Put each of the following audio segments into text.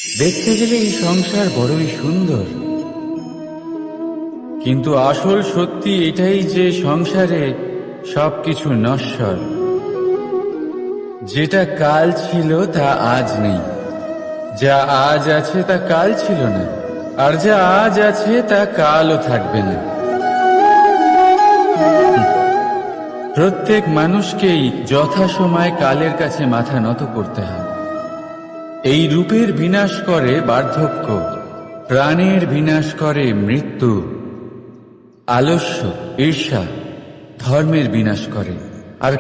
দেখতে গেলে এই সংসার বড়ই সুন্দর, কিন্তু আসল সত্যি এটাই যে সংসারে সবকিছু নশ্বর। যেটা কাল ছিল তা আজ নেই, যা আজ আছে তা কাল ছিল না, আর যা আজ আছে তা কালও থাকবে না। প্রত্যেক মানুষকেই যথাসময়ে কালের কাছে মাথা নত করতে হয়। এই রূপের বিনাশ করে বার্ধক্য, প্রাণের বিনাশ করে মৃত্যু, আলস্য, ঈর্ষা ধর্মের বিনাশ করে, আর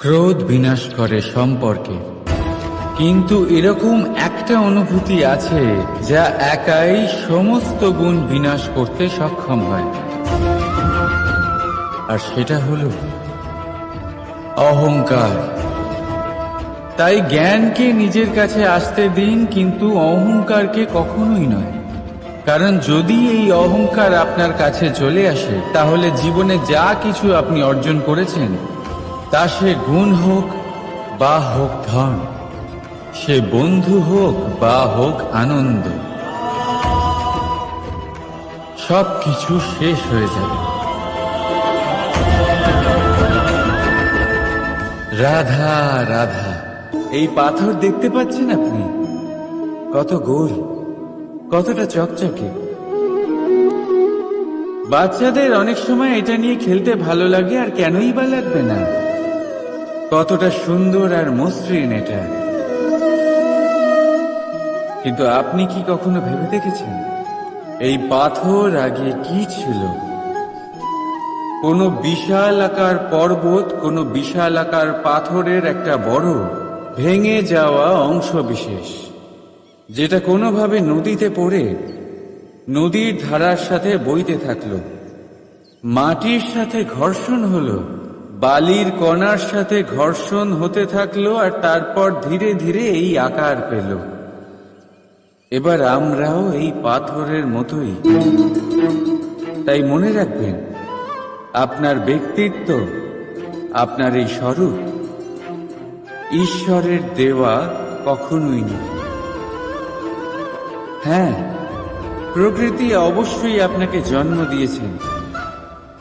ক্রোধ বিনাশ করে সম্পর্কে। কিন্তু এরকম একটা অনুভূতি আছে যা একাই সমস্ত গুণ বিনাশ করতে সক্ষম হয়, আর সেটা হলো অহংকার। তাই জ্ঞানকে নিজের কাছে আসতে দিন, কিন্তু অহংকারকে কখনোই নয়। কারণ যদি এই অহংকার আপনার কাছে চলে আসে, তাহলে জীবনে যা কিছু আপনি অর্জন করেছেন, তা সে গুণ হোক বা হোক ধন, সে বন্ধু হোক বা হোক আনন্দ, সবকিছু শেষ হয়ে যাবে। রাধা রাধা। এই পাথর দেখতে পাচ্ছেন আপনি? কত গোল, কতটা চকচকে। বাচ্চাদের অনেক সময় এটা নিয়ে খেলতে ভালো লাগে, আর কেনই বা লাগবে না। কতটা সুন্দর আর মসৃণ এটা। কিন্তু আপনি কি কখনো ভেবে দেখেছেন এই পাথর আগে কি ছিল? কোনো বিশাল আকার পর্বত, কোনো বিশাল আকার পাথরের একটা বড় ভেঙে যাওয়া অংশ বিশেষ, যেটা কোনোভাবে নদীতে পড়ে নদীর ধারার সাথে বইতে থাকলো, মাটির সাথে ঘর্ষণ হলো, বালির কণার সাথে ঘর্ষণ হতে থাকলো, আর তারপর ধীরে ধীরে এই আকার পেল। এবার আমরাও এই পাথরের মতোই। তাই মনে রাখবেন, আপনার ব্যক্তিত্ব, আপনার এই স্বরূপ ঈশ্বরের দেওয়া কখনোই নয়। হ্যাঁ, প্রকৃতি অবশ্যই আপনাকে জন্ম দিয়েছেন,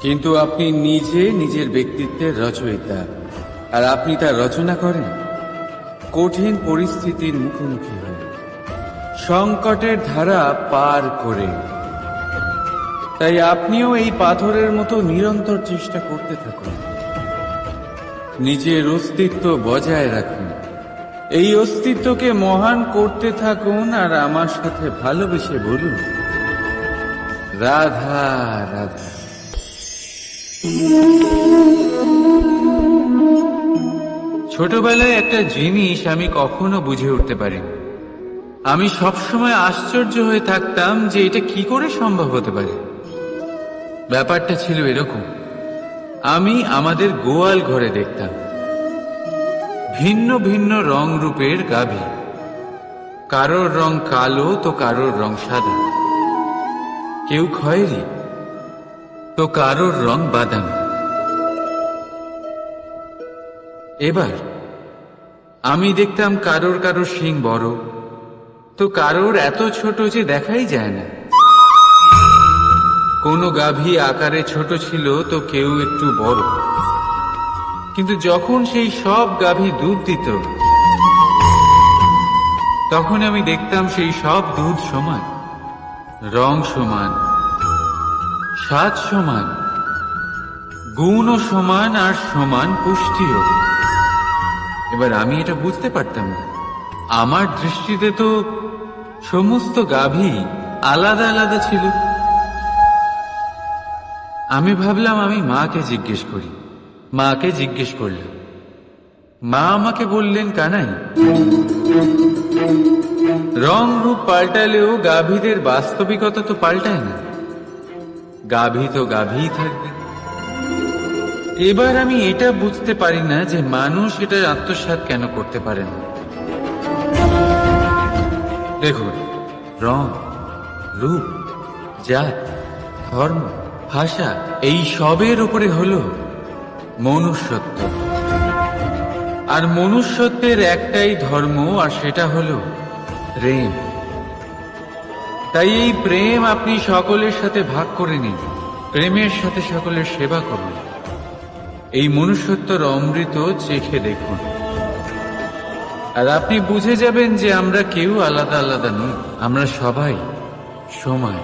কিন্তু আপনি নিজে নিজের ব্যক্তিত্বের রচয়িতা, আর আপনি তা রচনা করেন কঠিন পরিস্থিতির মুখোমুখি হয়ে, সংকটের ধারা পার করে। তাই আপনিও এই পাথরের মতো নিরন্তর চেষ্টা করতে থাকুন, নিজের অস্তিত্ব বজায় রাখুন, এই অস্তিত্বকে মহান করতে থাকুন, আর আমার সাথে ভালোবেসে বলুন রাধা রাধা। ছোটবেলায় একটা জিনিস আমি কখনো বুঝে উঠতে পারিনি। আমি সবসময় আশ্চর্য হয়ে থাকতাম যে এটা কি করে সম্ভব হতে পারে। ব্যাপারটা ছিল এরকম, আমি আমাদের গোয়াল ঘরে দেখতাম ভিন্ন ভিন্ন রং রূপের গাভী। কারোর রং কালো তো কারোর রং সাদা, কেউ খয়েরি তো কারোর রং বাদামি। এবার আমি দেখতাম কারোর কারোর শিং বড় তো কারোর এত ছোট যে দেখাই যায় না। কোনো গাভী আকারে ছোট ছিল তো কেউ একটু বড়। কিন্তু যখন সেই সব গাভী দুধ দিত, তখন আমি দেখতাম সেই সব দুধ সমান, রং সমান, স্বাদ সমান, গুণও সমান, আর সমান পুষ্টিও। এবার আমি এটা বুঝতে পারতাম না। আমার দৃষ্টিতে তো সমস্ত গাভী আলাদা আলাদা ছিল। আমি ভাবলাম আমি মাকে জিজ্ঞেস করি। মাকে জিজ্ঞেস করলাম, মা আমাকে বললেন, কানাই, রং রূপ পাল্টালেও গাভীদের বাস্তবিকতা তো পাল্টায় না, গাভী তো গাভীই থাকবে। এবার আমি এটা বুঝতে পারি না যে মানুষ এটা আত্মসাৎ কেন করতে পারে না। দেখুন, রং, রূপ, জাত, ধর্ম, ভাষা, এই সবের উপরে হলো মনুষ্যত্ব। আর মনুষ্যত্বের একটাই ধর্ম, আর সেটা হলো প্রেম। তাই এই প্রেম আপনি সকলের সাথে ভাগ করে নিন, প্রেমের সাথে সকলের সেবা করুন। এই মনুষ্যত্বর অমৃত চেখে দেখুন, আর আপনি বুঝে যাবেন যে আমরা কেউ আলাদা আলাদা নই, আমরা সবাই সমান।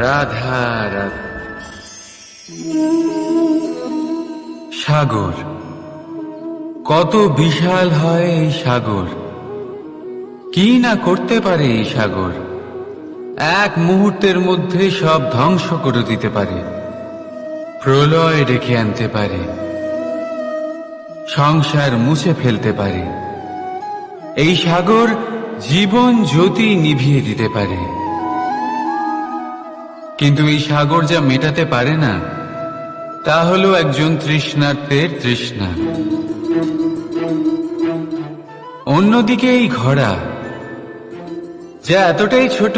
রাধা রাধা। সাগর, কত বিশাল হয় এই সাগর! কি না করতে পারে এই সাগর! এক মুহূর্তের মধ্যে সব ধ্বংস করে দিতে পারে, প্রলয় ডেকে আনতে পারে, সংসার মুছে ফেলতে পারে। এই সাগর জীবন জ্যোতি নিভিয়ে দিতে পারে। কিন্তু এই সাগর যা মেটাতে পারে না, তা হলো একজন তৃষ্ণার্তের তৃষ্ণা। অন্যদিকে এই ঘোড়া, যা এতটাই ছোট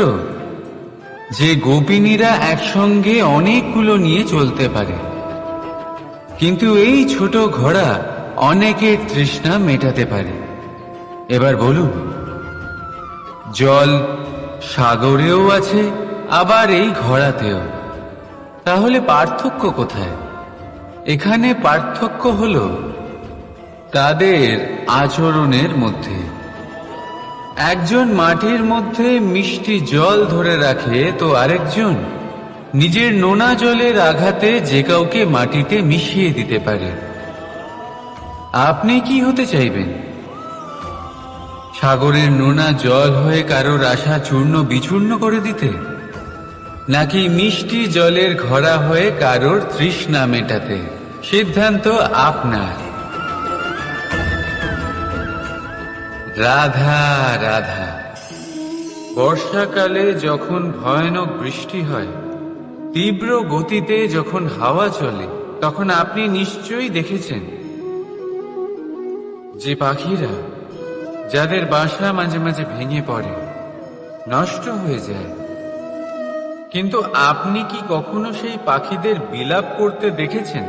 যে গোপিনীরা একসঙ্গে অনেকগুলো নিয়ে চলতে পারে, কিন্তু এই ছোট ঘোড়া অনেকের তৃষ্ণা মেটাতে পারে। এবার বলুন, জল সাগরেও আছে, আবার এই ঘোড়াতেও। তাহলে পার্থক্য কোথায়? এখানে পার্থক্য হলো তাদের আচরণের মধ্যে। একজন মাটির মধ্যে মিষ্টি জল ধরে রাখে, তো আরেকজন নিজের নোনা জলের আঘাতে যে কাউকে মাটিতে মিশিয়ে দিতে পারে। আপনি কি হতে চাইবেন? সাগরের নোনা জল হয়ে কারোর আশা চূর্ণ বিচূর্ণ করে দিতে, নাকি মিষ্টি জলের ঘোড়া হয়ে কারোর তৃষ্ণা মেটাতে? সিদ্ধান্ত আপনার। রাধা রাধা। বর্ষাকালে যখন ভয়ানক বৃষ্টি হয়, তীব্র গতিতে যখন হাওয়া চলে, তখন আপনি নিশ্চয়ই দেখেছেন যে পাখিরা, যাদের বাসা মাঝে মাঝে ভেঙে পড়ে, নষ্ট হয়ে যায়। কিন্তু আপনি কি কখনো সেই পাখিদের বিলাপ করতে দেখেছেন?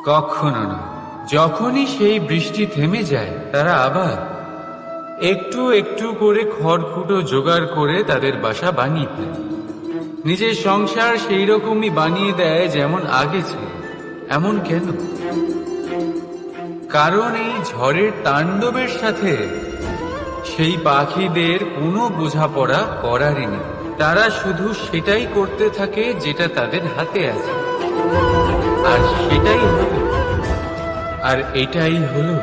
কখনো না। যখনই সেই বৃষ্টি থেমে যায়, তারা আবার একটু একটু করে খড়কুটো জোগাড় করে তাদের বাসা বানিয়ে ফেলে। নিজের সংসার সেই রকমই বানিয়ে দেয় যেমন আগে ছিল। এমন কেন? কারণ এই ঝড়ের তাণ্ডবের সাথে সেই পাখিদের কোনো বোঝাপড়া করারই নেই। তারা শুধু সেটাই করতে থাকে যেটা তাদের হাতে আছে, আর সেটাই হলো, আর এটাই হলো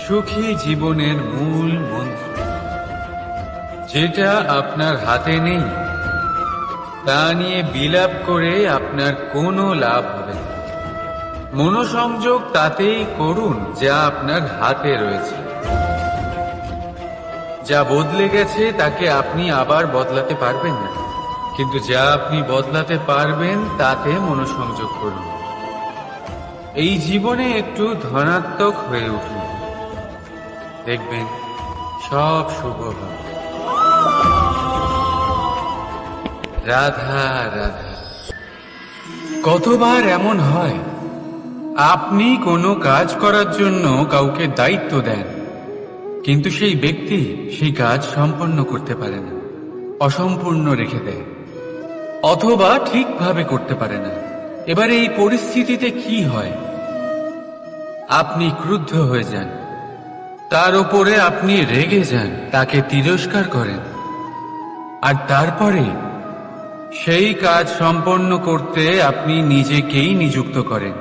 সুখী জীবনের মূল মন্ত্র। যেটা আপনার হাতে নেই, তা নিয়ে বিলাপ করে আপনার কোনো লাভ হবে না। মনোসংযোগ তাতেই করুন যা আপনার হাতে রয়েছে। যা বদলে গেছে তাকে আপনি আবার বদলাতে পারবেন না, কিন্তু যা আপনি বদলাতে পারবেন তাতে মনোসংযোগ করুন। এই জীবনে একটু ধনাত্মক হয়ে উঠুন, দেখবেন সব শুভ হবে। রাধা রাধা। কতবার এমন হয়, আপনি কোনো কাজ করার জন্য কাউকে দায়িত্ব দেন, কিন্তু সেই ব্যক্তি সেই কাজ সম্পন্ন করতে পারে না, অসম্পূর্ণ রেখে দেয়, অথবা ঠিকভাবে করতে পারে না। এবারে এই পরিস্থিতিতে কি হয়? আপনি ক্রুদ্ধ হয়ে যান, তার উপরে আপনি রেগে যান, তাকে তিরস্কার করেন, আর তারপরে সেই কাজ সম্পন্ন করতে আপনি নিজেকেই নিযুক্ত করেন,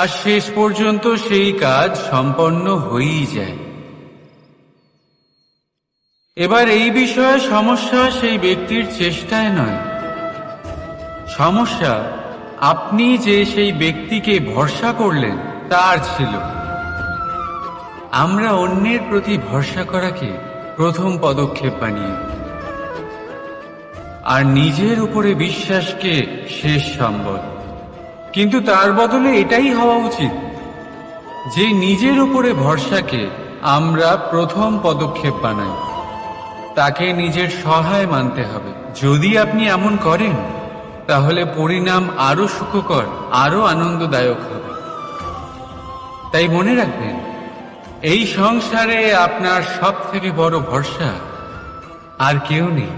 আর শেষ পর্যন্ত সেই কাজ সম্পন্ন হয়েই যায়। এবার এই বিষয়ে সমস্যা সেই ব্যক্তির চেষ্টায় নয়, সমস্যা আপনি যে সেই ব্যক্তিকে ভরসা করলেন তার ছিল। আমরা অন্যের প্রতি ভরসা করাকে প্রথম পদক্ষেপ বানিয়ে, আর নিজের উপরে বিশ্বাসকে শেষ সম্বল। কিন্তু তার বদলে এটাই হওয়া উচিত যে নিজের উপরে ভরসাকে আমরা প্রথম পদক্ষেপ বানাই, তাকে নিজের সহায় মানতে হবে। যদি আপনি এমন করেন, তাহলে পরিণাম আরো সুখকর, আরো আনন্দদায়ক হবে। তাই মনে রাখবেন, এই সংসারে আপনার সব থেকে বড় ভরসা আর কেউ নেই।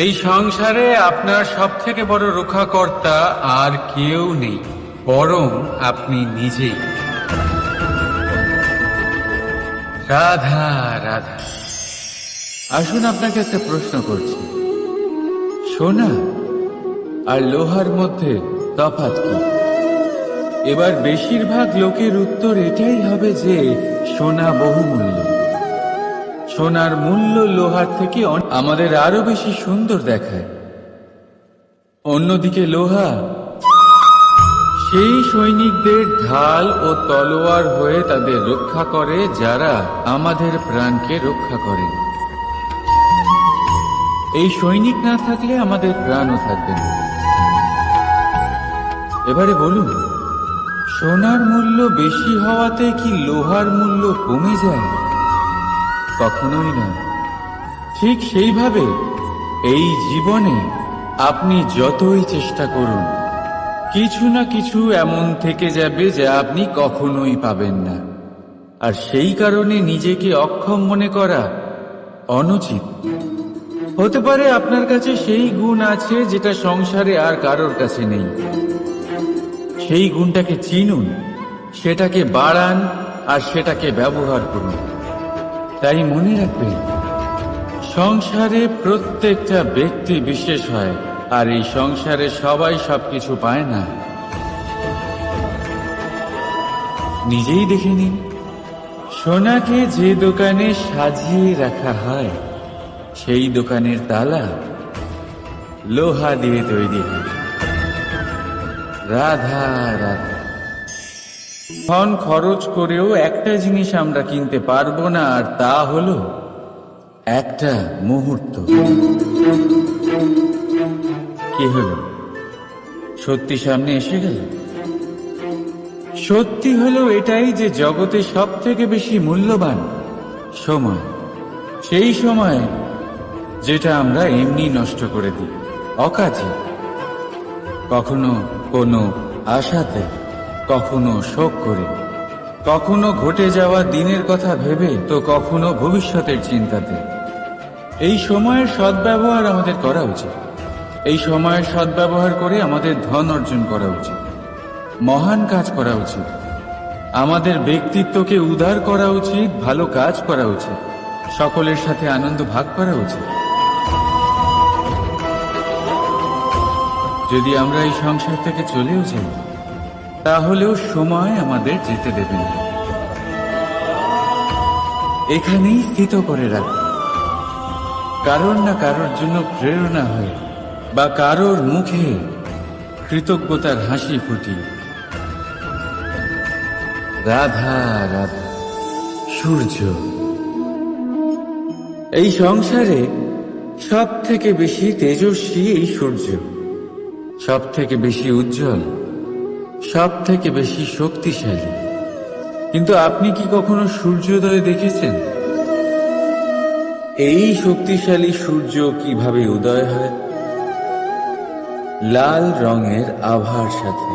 এই সংসারে আপনার সব থেকে বড় রক্ষাকর্তা আর কেউ নেই, বরং আপনি নিজেই। রাধা রাধা। আসুন আপনাকে একটা প্রশ্ন করছি, সোনা আর লোহার মধ্যে তফাৎ কি? এবার বেশিরভাগ লোকের উত্তর এটাই হবে যে সোনা বহুমূল্য। সোনার মূল্য লোহার থেকে আমাদের আরো বেশি সুন্দর দেখায়। অন্যদিকে লোহা সেই সৈনিকদের ঢাল ও তলোয়ার হয়ে তাদের রক্ষা করে, যারা আমাদের প্রাণকে রক্ষা করেন। এই সৈনিক না থাকলে আমাদের প্রাণও থাকবে না। এবারে বলুন, সোনার মূল্য বেশি হওয়াতে কি লোহার মূল্য কমে যায়? কখনোই না। ঠিক সেইভাবে এই জীবনে আপনি যতই চেষ্টা করুন, কিছু না কিছু এমন থেকে যাবে যা আপনি কখনোই পাবেন না। আর সেই কারণে নিজেকে অক্ষম মনে করা অনুচিত। হতে পারে আপনার কাছে সেই গুণ আছে যেটা সংসারে আর কারোর কাছে নেই। সেই গুণটাকে চিনুন, সেটাকে বাড়ান আর সেটাকে ব্যবহার করুন। তাই মনে রাখবেন, সংসারে প্রত্যেকটা ব্যক্তি বিশেষ হয়, আর এই সংসারে সবাই সবকিছু পায় না। নিজেই দেখে নিন, সোনাকে যে দোকানে সাজিয়ে রাখা হয়, সেই দোকানের তালা লোহা দিয়ে তৈরি হয়। রাধা রাধা। ধন খরচ করেও একটা জিনিস আমরা কিনতে পারবো না, আর তা হলো একটা মুহূর্ত। কি হলো? সত্যি সামনে এসে গেল। সত্যি হলো এটাই যে জগতে সব থেকে বেশি মূল্যবান সময়। সেই সময় যেটা আমরা এমনি নষ্ট করে দিই, অকাজে। কখনো কোনো আশাতে, কখনো শোক করে, কখনো ঘটে যাওয়া দিনের কথা ভেবে, তো কখনো ভবিষ্যতের চিন্তাতে। এই সময়ের সদ্ব্যবহার আমাদের করা উচিত। এই সময়ের সদ্ব্যবহার করে আমাদের ধন অর্জন করা উচিত, মহান কাজ করা উচিত, আমাদের ব্যক্তিত্বকে উদার করা উচিত, ভালো কাজ করা উচিত, সকলের সাথে আনন্দ ভাগ করা উচিত। যদি আমরা এই সংসার থেকে চলেও যাই, তাহলেও সময় আমাদের যেতে দেবে না। এখানেই স্থিত করে রাখবে, কারোর না কারোর জন্য প্রেরণা হয়, বা কারোর মুখে কৃতজ্ঞতার হাসি ফুটিয়ে। রাধা রাধা। সূর্য। এই সংসারে সব থেকে বেশি তেজস্বী এই সূর্য, সব থেকে বেশি উজ্জ্বল, সব থেকে বেশি শক্তিশালী। কিন্তু আপনি কি কখনো সূর্যোদয় দেখেছেন? এই শক্তিশালী সূর্য কিভাবে উদয় হয়? লাল রঙের আভার সাথে,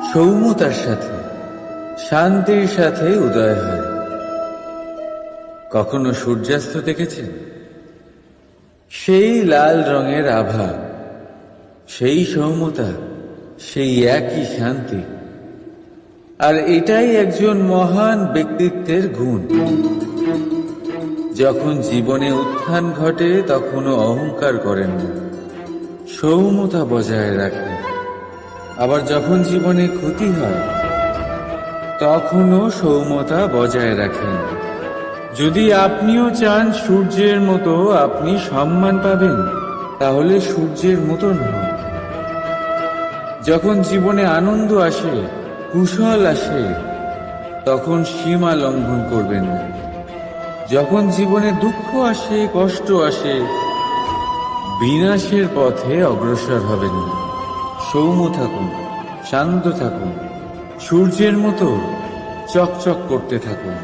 সৌম্যতার সাথে, শান্তির সাথে উদয় হয়। কখনো সূর্যাস্ত দেখেছেন? সেই লাল রঙের আভা, সেই সৌম্যতা, সেই একই শান্তি। আর এটাই একজন মহান ব্যক্তিত্বের গুণ। যখন জীবনে উত্থান ঘটে, তখনও অহংকার করেন না, সৌম্যতা বজায় রাখেন। আবার যখন জীবনে ক্ষতি হয়, তখনও সৌম্যতা বজায় রাখেন। যদি আপনিও চান সূর্যের মতো আপনি সম্মান পাবেন, তাহলে সূর্যের মতন হন। যখন জীবনে আনন্দ আসে, কুশল আসে, তখন সীমা লঙ্ঘন করবেন না। যখন জীবনে দুঃখ আসে, কষ্ট আসে, বিনাশের পথে অগ্রসর হবেন না। সৌম্য থাকুন, শান্ত থাকুন, সূর্যের মতো চকচক করতে থাকুন।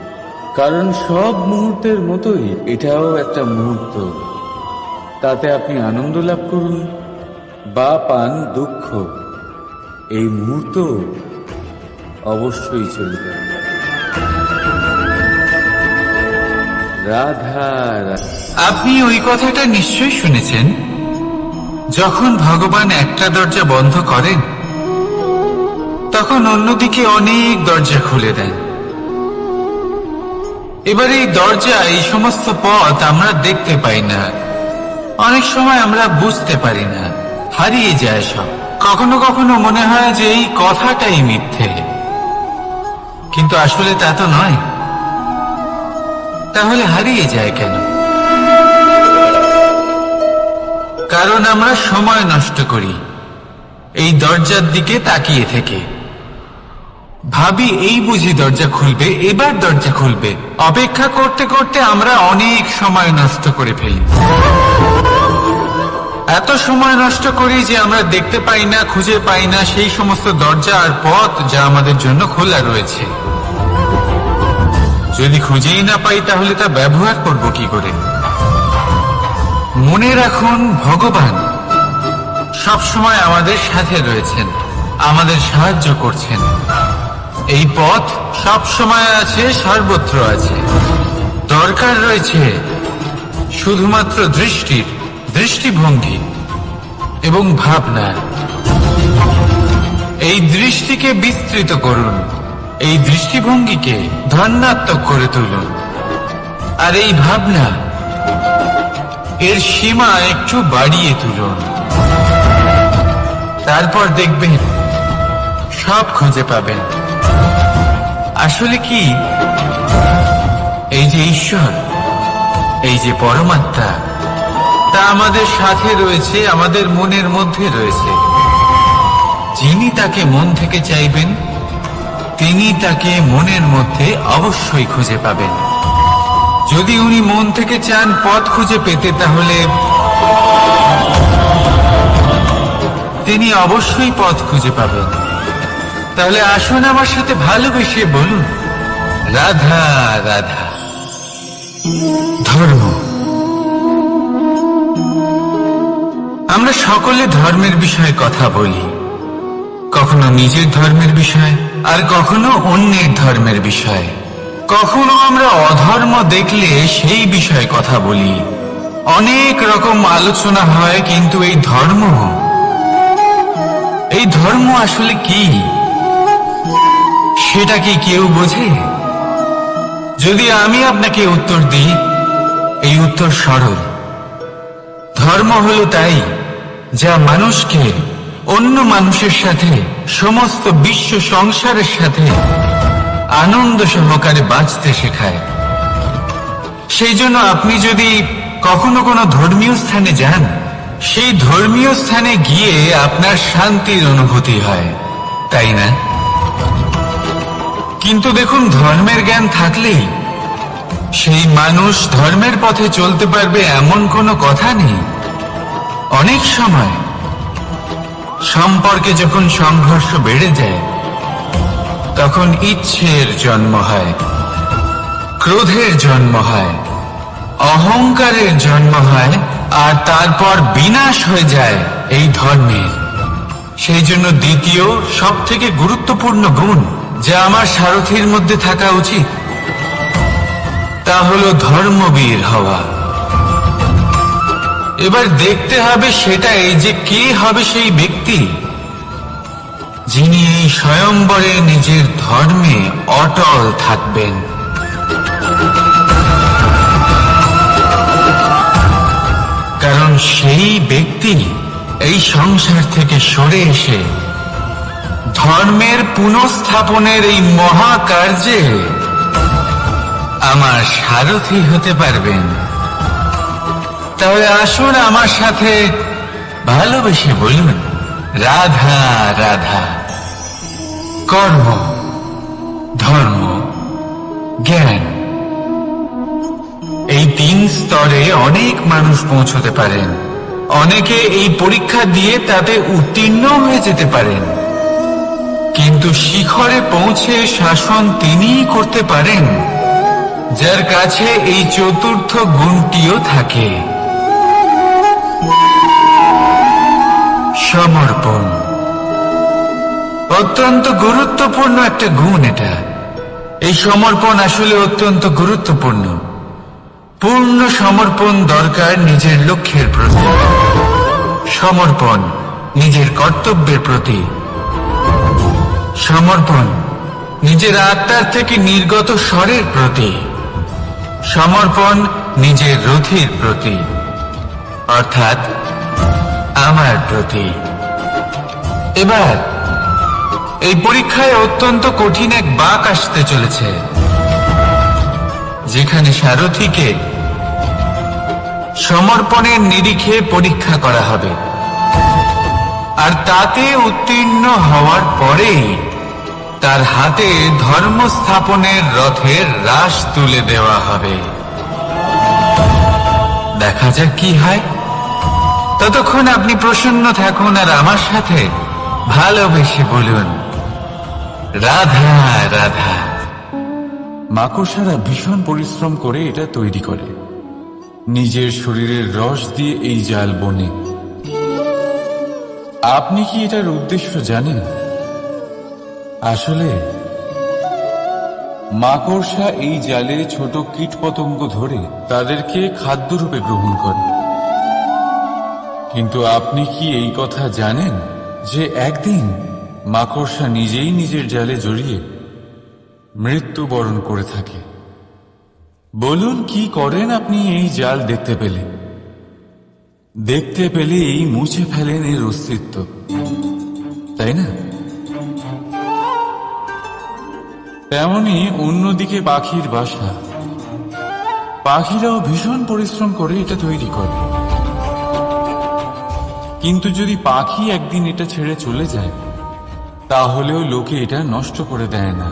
কারণ সব মুহূর্তের মতোই এটাও একটা মুহূর্ত। তাতে আপনি আনন্দ লাভ করুন, বা পান দুঃখ, এই মুহূর্ত অবশ্যই চলে যাবে। রাধা রাধা। আপনি ওই কথাটা নিশ্চয়ই শুনেছেন, যখন ভগবান একটা দরজা বন্ধ করেন তখন অন্যদিকে অনেক দরজা খুলে দেন। এবার এই দরজা, এই সমস্ত পথ আমরা দেখতে পাই না, অনেক সময় আমরা বুঝতে পারি না, হারিয়ে যায় সব। কখনো কখনো মনে হয় যে এই কথাটাই মিথ্যে, কিন্তু আসলে তা তো নয়। তাহলে হারিয়ে যায় কেন? কারণ আমরা সময় নষ্ট করি এই দরজার দিকে তাকিয়ে থেকে। ভাবি এই বুঝি দরজা খুলবে, এবার দরজা খুলবে। অপেক্ষা করতে করতে আমরা অনেক সময় নষ্ট করে ফেলি। এত সময় নষ্ট করি যে আমরা দেখতে পাই না, খুঁজে পাই না সেই সমস্ত দরজা আর পথ যা আমাদের জন্য খোলা রয়েছে। যদি খুঁজেই না পাই তাহলে তা ব্যবহার করব কি করে? মনে রাখুন, ভগবান সবসময় আমাদের সাথে রয়েছেন, আমাদের সাহায্য করছেন। এই পথ সব সময় আছে, সর্বত্র আছে। দরকার রয়েছে শুধুমাত্র দৃষ্টির, দৃষ্টিভঙ্গি এবং ভাবনা। এই দৃষ্টিকে বিস্তৃত করুন, এই দৃষ্টিভঙ্গিকে ধনাত্মক করে তুলুন, আর এই ভাবনা, এর সীমা একটু বাড়িয়ে তুলুন। তারপর দেখবেন সব খুঁজে পাবেন। আসলে কি, এই যে ঈশ্বর, এই যে পরমাত্মা, তা আমাদের সাথে রয়েছে, আমাদের মনের মধ্যে রয়েছে। যিনি তাকে মন থেকে চাইবেন তিনি তাকে মনের মধ্যে অবশ্যই খুঁজে পাবেন। যদি উনি মন থেকে চান পথ খুঁজে পেতে, তাহলে তিনি অবশ্যই পথ খুঁজে পাবেন। তাহলে আসুন আমার সাথে ভালোবেসে বলুন, রাধা রাধা। ধর্ম। আমরা সকলে ধর্মের বিষয়ে কথা বলি, কখনো নিজের ধর্মের বিষয়, আর কখনো অন্যের ধর্মের বিষয়। কখনো আমরা অধর্ম দেখলে সেই বিষয়ে কথা বলি। অনেক রকম আলোচনা হয়, কিন্তু এই ধর্ম আসলে কি, সেটা কি কেউ বোঝে? যদি আমি আপনাকে উত্তর দিই, এই উত্তর সরল। ধর্ম হলো তাই যা মানুষকে অন্য মানুষের সাথে, সমস্ত বিশ্ব সংসারের সাথে আনন্দ সহকারে বাঁচতে শেখায়। সেই জন্য আপনি যদি কখনো কোনো ধর্মীয় স্থানে যান, সেই ধর্মীয় স্থানে গিয়ে আপনার শান্তির অনুভূতি হয়, তাই না? কিন্তু দেখুন, ধর্মের জ্ঞান থাকলেই সেই মানুষ ধর্মের পথে চলতে পারবে এমন কোনো কথা নেই। অনেক সময় সম্পর্কে যখন সংঘর্ষ বেড়ে যায়, তখন ইচ্ছের জন্ম হয়, ক্রোধের জন্ম হয়, অহংকারের জন্ম হয়, আর তারপর বিনাশ হয়ে যায় এই ধর্মের। সেই জন্য দ্বিতীয় সব থেকে গুরুত্বপূর্ণ গুণ যা আমার সারথীর মধ্যে থাকা উচিত, তা হলো ধর্মবীর হওয়া। এবার দেখতে হবে সেটা এই যে কে হবে সেই ব্যক্তি যিনি এই স্বয়ম্বরে নিজের ধর্মে অটল থাকবেন। কারণ সেই ব্যক্তি এই সংসার থেকে সরে এসে ধর্মের পুনঃস্থাপনের এই মহাকার্যে আমার সারথী হতে পারবেন। তাহলে আসুন আমার সাথে ভালোবেসে বলুন, রাধা রাধা। কর্ম, ধর্ম, জ্ঞান, এই তিন স্তরে অনেক মানুষ পৌঁছতে পারেন। অনেকে এই পরীক্ষা দিয়ে তাতে উত্তীর্ণ হয়ে যেতে পারেন, কিন্তু শিখরে পৌঁছে শাসন তিনিই করতে পারেন যার কাছে এই চতুর্থ গুণটিও থাকে। সমর্পণ। অত্যন্ত গুরুত্বপূর্ণ একটা গুণ এটা। এই সমর্পণ আসলে অত্যন্ত গুরুত্বপূর্ণ। পূর্ণ সমর্পণ দরকার নিজের লক্ষ্যের প্রতি, সমর্পণ নিজের কর্তব্যের প্রতি, সমর্পণ নিজের আত্মার থেকে নির্গত স্বরের প্রতি, সমর্পণ নিজের রথির প্রতি, অর্থাৎ আমার প্রতি। এবার এই পরীক্ষায় অত্যন্ত কঠিন এক বাঁক আসতে চলেছে, যেখানে সারথীকে সমর্পণের নিরিখে পরীক্ষা করা হবে, আর তাতে উত্তীর্ণ হওয়ার পরেই তার হাতে ধর্ম স্থাপনের রথের রাশ তুলে দেওয়া হবে। দেখা যাক কি হয়। ততক্ষণ আপনি প্রসন্ন থাকুন আর আমার সাথে ভালোবেসে বলুন, রাধা রাধা। মাকড়সারা ভীষণ পরিশ্রম করে এটা তৈরি করে, নিজের শরীরের রস দিয়ে এই জাল বনে। আপনি কি এটার উদ্দেশ্য জানেন? আসলে মাকড়সা এই জালে ছোট কীটপতঙ্গ ধরে তাদেরকে খাদ্যরূপে গ্রহণ করে। কিন্তু আপনি কি এই কথা জানেন যে একদিন মাকড়সা নিজেই নিজের জালে জড়িয়ে মৃত্যুবরণ করে থাকে? বলুন, কি করেন আপনি এই জাল দেখতে পেলে? দেখতে পেলেই মুছে ফেলেন এর অস্তিত্ব, তাই না? তেমনি অন্যদিকে পাখির বাসা, পাখিরাও ভীষণ পরিশ্রম করে এটা তৈরি করে। কিন্তু যদি পাখি একদিন এটা ছেড়ে চলে যায়, তাহলেও লোকে এটা নষ্ট করে দেয় না।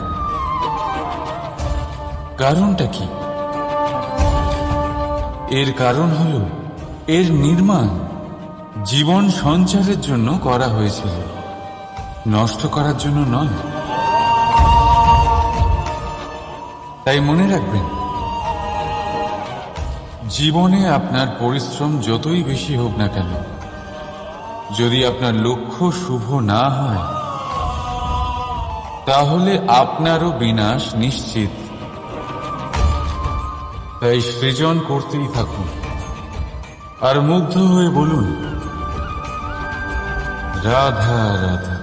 কারণটা কি? এর কারণ হলো এর নির্মাণ জীবন সঞ্চারের জন্য করা হয়েছিল, নষ্ট করার জন্য নয়। তাই মনে রাখবেন, জীবনে আপনার পরিশ্রম যতই বেশি হোক না কেন, যদি আপনার লক্ষ্য শুভ না হয়, তাহলে আপনারও বিনাশ নিশ্চিত। তাই সৃজন করতেই থাকুন আর মুগ্ধ হয়ে বলুন, রাধা রাধা।